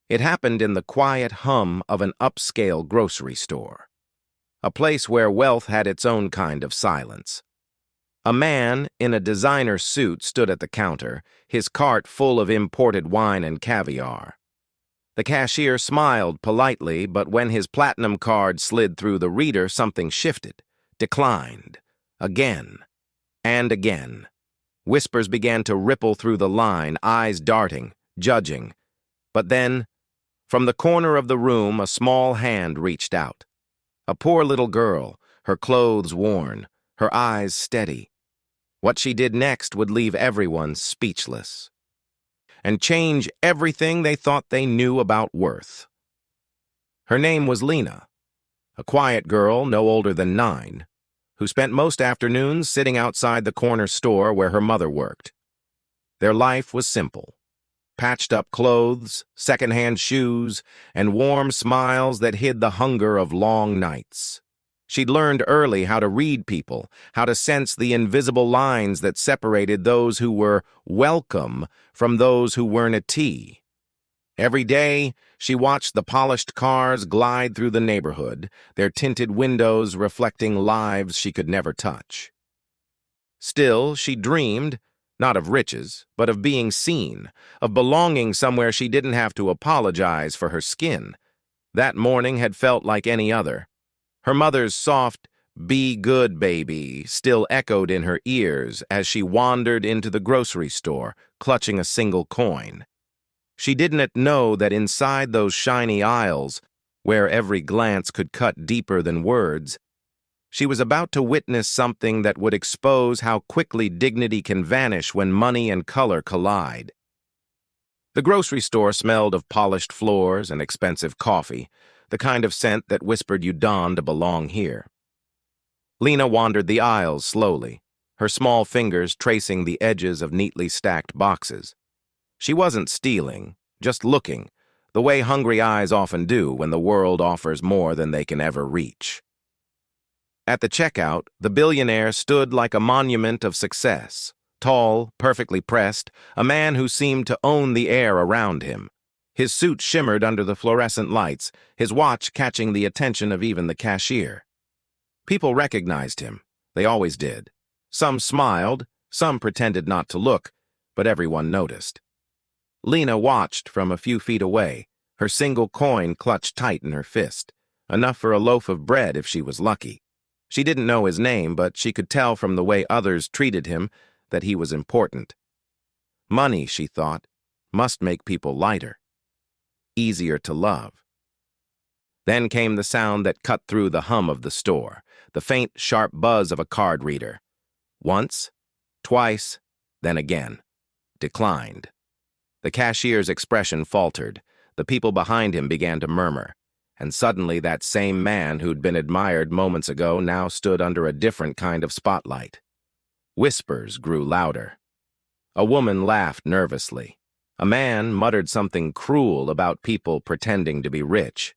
It happened in the quiet hum of an upscale grocery store, a place where wealth had its own kind of silence. A man in a designer suit stood at the counter, his cart full of imported wine and caviar. The cashier smiled politely, but when his platinum card slid through the reader, something shifted, declined, again, and again. Whispers began to ripple through the line, eyes darting, judging. But then, from the corner of the room, a small hand reached out. A poor little girl, her clothes worn, her eyes steady. What she did next would leave everyone speechless and change everything they thought they knew about worth. Her name was Lena, a quiet girl no older than 9, who spent most afternoons sitting outside the corner store where her mother worked. Their life was simple: patched-up clothes, second-hand shoes, and warm smiles that hid the hunger of long nights. She'd learned early how to read people, how to sense the invisible lines that separated those who were welcome from those who weren't a tea. Every day, she watched the polished cars glide through the neighborhood, their tinted windows reflecting lives she could never touch. Still, she dreamed, not of riches, but of being seen, of belonging somewhere she didn't have to apologize for her skin. That morning had felt like any other. Her mother's soft, "Be good, baby," still echoed in her ears as she wandered into the grocery store, clutching a single coin. She didn't know that inside those shiny aisles, where every glance could cut deeper than words, she was about to witness something that would expose how quickly dignity can vanish when money and color collide. The grocery store smelled of polished floors and expensive coffee, the kind of scent that whispered you dawned to belong here. Lena wandered the aisles slowly, her small fingers tracing the edges of neatly stacked boxes. She wasn't stealing, just looking, the way hungry eyes often do when the world offers more than they can ever reach. At the checkout, the billionaire stood like a monument of success, tall, perfectly pressed, a man who seemed to own the air around him. His suit shimmered under the fluorescent lights, his watch catching the attention of even the cashier. People recognized him. They always did. Some smiled, some pretended not to look, but everyone noticed. Lena watched from a few feet away, her single coin clutched tight in her fist, enough for a loaf of bread if she was lucky. She didn't know his name, but she could tell from the way others treated him that he was important. Money, she thought, must make people lighter, easier to love. Then came the sound that cut through the hum of the store, the faint, sharp buzz of a card reader. Once, twice, then again. Declined. The cashier's expression faltered. The people behind him began to murmur. And suddenly that same man who'd been admired moments ago now stood under a different kind of spotlight. Whispers grew louder. A woman laughed nervously. A man muttered something cruel about people pretending to be rich.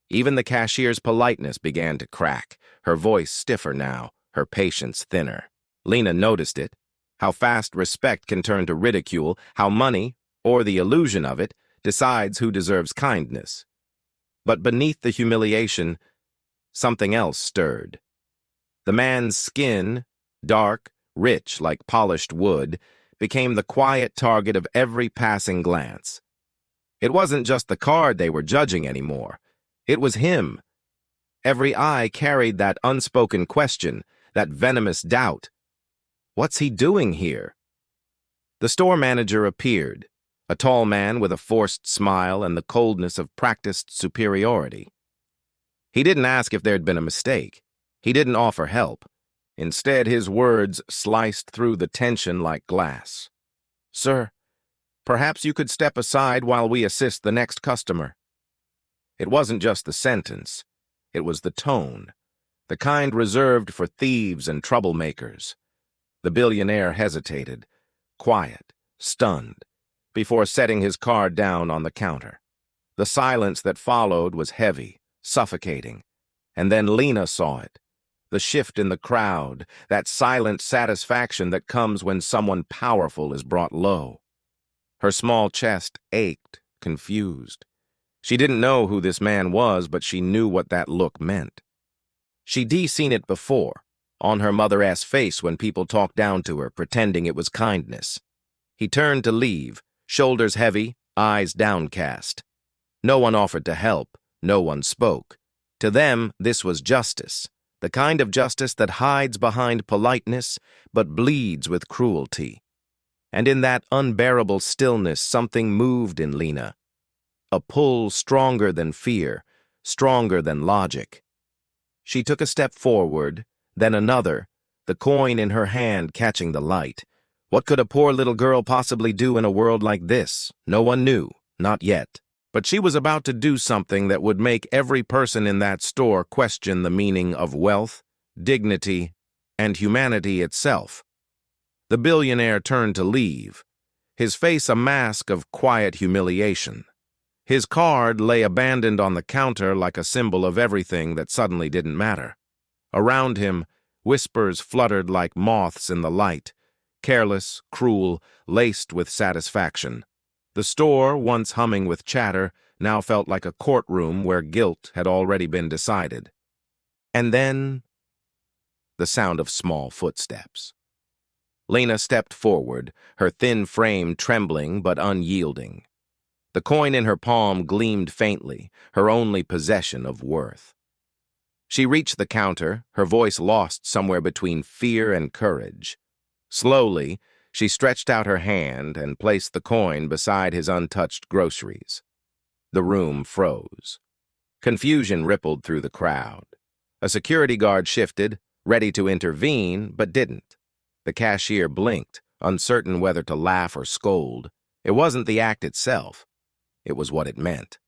Even the cashier's politeness began to crack, her voice stiffer now, her patience thinner. Lena noticed it, how fast respect can turn to ridicule, how money, or the illusion of it, decides who deserves kindness. But beneath the humiliation, something else stirred. The man's skin, dark, rich like polished wood, became the quiet target of every passing glance. It wasn't just the card they were judging anymore. It was him. Every eye carried that unspoken question, that venomous doubt. What's he doing here? The store manager appeared, a tall man with a forced smile and the coldness of practiced superiority. He didn't ask if there'd been a mistake. He didn't offer help. Instead, his words sliced through the tension like glass. "Sir, perhaps you could step aside while we assist the next customer." It wasn't just the sentence. It was the tone, the kind reserved for thieves and troublemakers. The billionaire hesitated, quiet, stunned, before setting his card down on the counter. The silence that followed was heavy, suffocating. And then Lena saw it. The shift in the crowd, that silent satisfaction that comes when someone powerful is brought low. Her small chest ached, confused. She didn't know who this man was, but she knew what that look meant. She'd seen it before, on her mother-ass face when people talked down to her, pretending it was kindness. He turned to leave, shoulders heavy, eyes downcast. No one offered to help, no one spoke. To them, this was justice, the kind of justice that hides behind politeness but bleeds with cruelty. And in that unbearable stillness, something moved in Lena. A pull stronger than fear, stronger than logic. She took a step forward, then another, the coin in her hand catching the light. What could a poor little girl possibly do in a world like this? No one knew, not yet. But she was about to do something that would make every person in that store question the meaning of wealth, dignity, and humanity itself. The billionaire turned to leave, his face a mask of quiet humiliation. His card lay abandoned on the counter like a symbol of everything that suddenly didn't matter. Around him, whispers fluttered like moths in the light, careless, cruel, laced with satisfaction. The store, once humming with chatter, now felt like a courtroom where guilt had already been decided. And then, the sound of small footsteps. Lena stepped forward, her thin frame trembling but unyielding. The coin in her palm gleamed faintly, her only possession of worth. She reached the counter, her voice lost somewhere between fear and courage. Slowly, she stretched out her hand and placed the coin beside his untouched groceries. The room froze. Confusion rippled through the crowd. A security guard shifted, ready to intervene, but didn't. The cashier blinked, uncertain whether to laugh or scold. It wasn't the act itself. It was what it meant.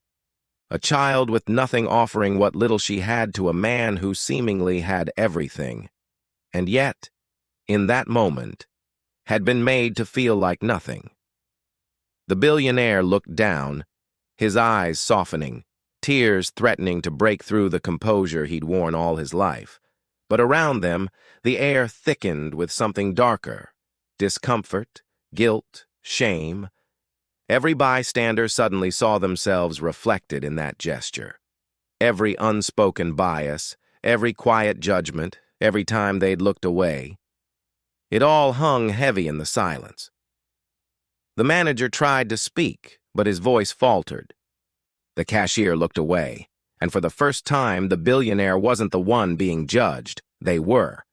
A child with nothing offering what little she had to a man who seemingly had everything. And yet, in that moment, had been made to feel like nothing. The billionaire looked down, his eyes softening, tears threatening to break through the composure he'd worn all his life. But around them, the air thickened with something darker, discomfort, guilt, shame. Every bystander suddenly saw themselves reflected in that gesture. Every unspoken bias, every quiet judgment, every time they'd looked away. It all hung heavy in the silence. The manager tried to speak, but his voice faltered. The cashier looked away, and for the first time, the billionaire wasn't the one being judged. They were.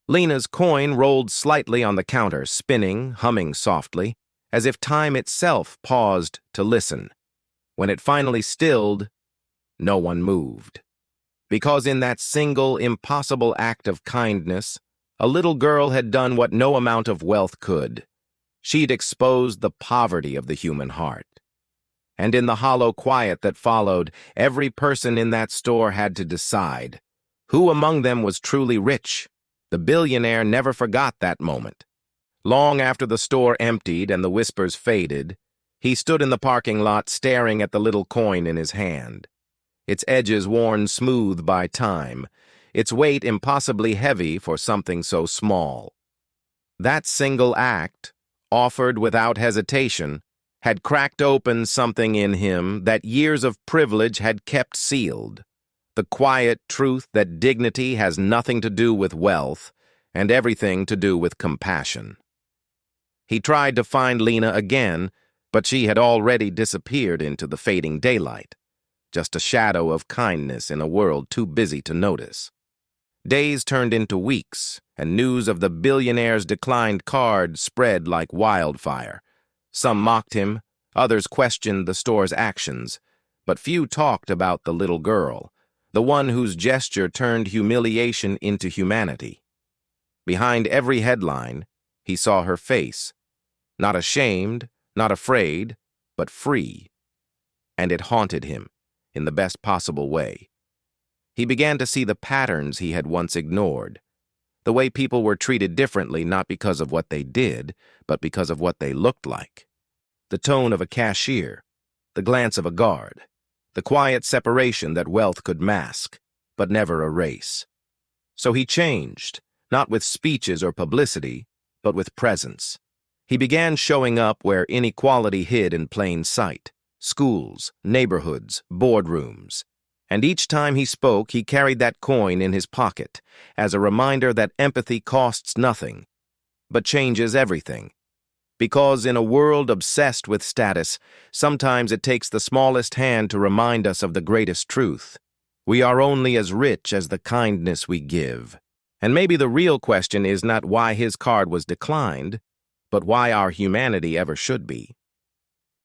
Lena's coin rolled slightly on the counter, spinning, humming softly, as if time itself paused to listen. When it finally stilled, no one moved. Because in that single, impossible act of kindness, a little girl had done what no amount of wealth could. She'd exposed the poverty of the human heart. And in the hollow quiet that followed, every person in that store had to decide who among them was truly rich. The billionaire never forgot that moment. Long after the store emptied and the whispers faded, he stood in the parking lot staring at the little coin in his hand. Its edges worn smooth by time, its weight impossibly heavy for something so small. That single act, offered without hesitation, had cracked open something in him that years of privilege had kept sealed. The quiet truth that dignity has nothing to do with wealth and everything to do with compassion. He tried to find Lena again, but she had already disappeared into the fading daylight, just a shadow of kindness in a world too busy to notice. Days turned into weeks, and news of the billionaire's declined card spread like wildfire. Some mocked him, others questioned the store's actions, but few talked about the little girl, the one whose gesture turned humiliation into humanity. Behind every headline, he saw her face, not ashamed, not afraid, but free. And it haunted him in the best possible way. He began to see the patterns he had once ignored, the way people were treated differently not because of what they did, but because of what they looked like. The tone of a cashier, the glance of a guard, the quiet separation that wealth could mask, but never erase. So he changed, not with speeches or publicity, but with presence. He began showing up where inequality hid in plain sight, schools, neighborhoods, boardrooms. And each time he spoke, he carried that coin in his pocket as a reminder that empathy costs nothing, but changes everything. Because in a world obsessed with status, sometimes it takes the smallest hand to remind us of the greatest truth. We are only as rich as the kindness we give. And maybe the real question is not why his card was declined, but why our humanity ever should be.